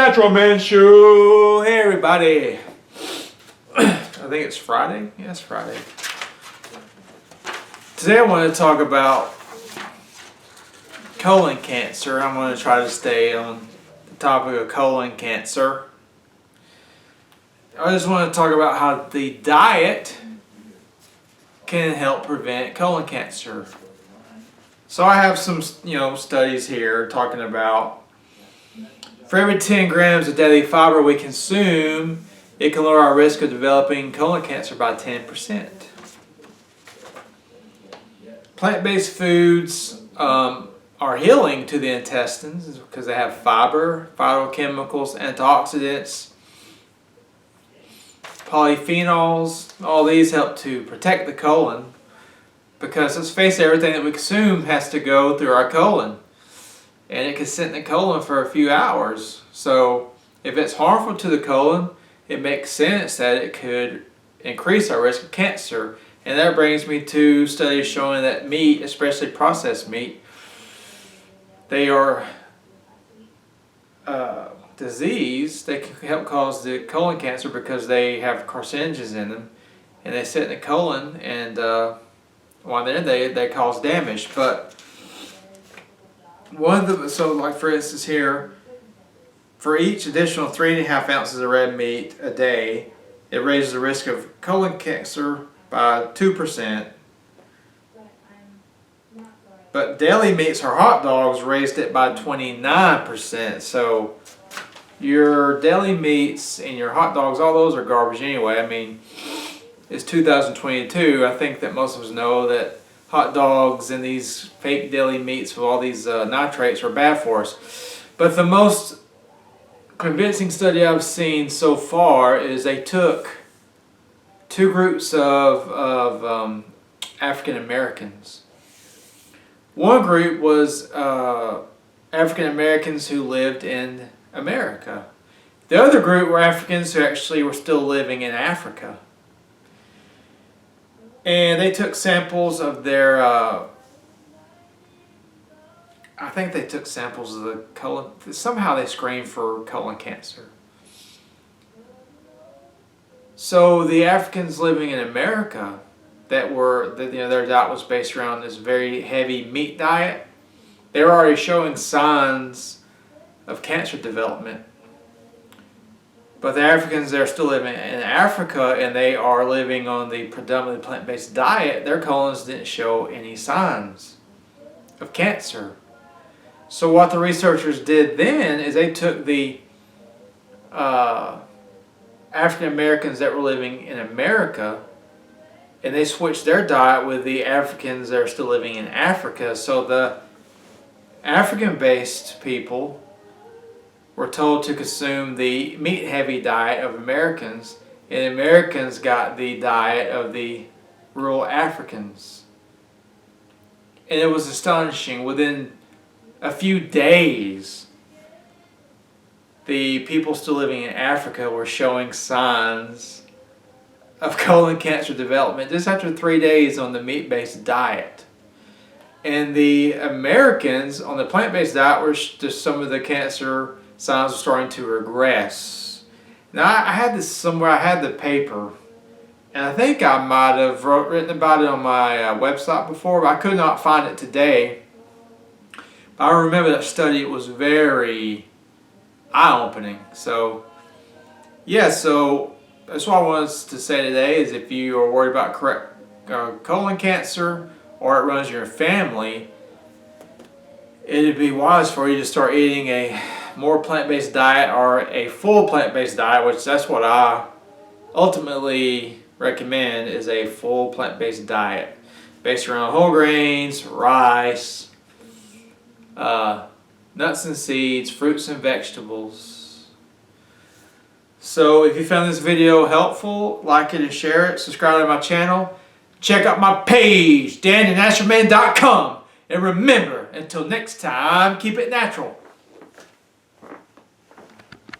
Natural Man Show. Hey everybody. I think it's Friday. Yeah, it's Friday. Today I want to talk about colon cancer. I'm going to try to stay on the topic of colon cancer. I just want to talk about how the diet can help prevent colon cancer. So I have some, studies here talking about for every 10 grams of daily fiber we consume, it can lower our risk of developing colon cancer by 10%. Plant-based foods are healing to the intestines because they have fiber, phytochemicals, antioxidants, polyphenols. All these help to protect the colon because, let's face it, everything that we consume has to go through our colon. And it can sit in the colon for a few hours. So if it's harmful to the colon, it makes sense that it could increase our risk of cancer. And that brings me to studies showing that meat, especially processed meat, they are disease. They can help cause the colon cancer because they have carcinogens in them. And they sit in the colon and while they're there, they cause damage. But like for instance here, for each additional 3.5 ounces of red meat a day, it raises the risk of colon cancer by 2%. But deli meats or hot dogs raised it by 29%. So your deli meats and your hot dogs, all those are garbage anyway. I mean, it's 2022. I think that most of us know that hot dogs and these fake deli meats with all these nitrates are bad for us. But the most convincing study I've seen so far is they took two groups of African Americans. One group was African Americans who lived in America. The other group were Africans who actually were still living in Africa. And they took samples of their, I think they took samples of the colon, somehow they screened for colon cancer. So the Africans living in America their diet was based around this very heavy meat diet, they were already showing signs of cancer development. But the Africans, they're still living in Africa and they are living on the predominantly plant-based diet, their colons didn't show any signs of cancer. So what the researchers did then is they took the African Americans that were living in America and they switched their diet with the Africans that are still living in Africa. So the African-based people were told to consume the meat-heavy diet of Americans, and Americans got the diet of the rural Africans. And it was astonishing. Within a few days, the people still living in Africa were showing signs of colon cancer development just after 3 days on the meat-based diet. And the Americans on the plant-based diet were just some of the cancer signs were starting to regress. Now I had this somewhere, I had the paper, and I think I might have written about it on my website before, but I could not find it today. But I remember that study, it was very eye-opening. So yeah, so that's what I wanted to say today is if you are worried about colon cancer or it runs in your family, it'd be wise for you to start eating a more plant-based diet or a full plant-based diet, which that's what I ultimately recommend, is a full plant-based diet based around whole grains, rice, nuts and seeds, fruits and vegetables. So if you found this video helpful, like it and share it, subscribe to my channel, check out my page, danthenaturalman.com, and remember, until next time, keep it natural.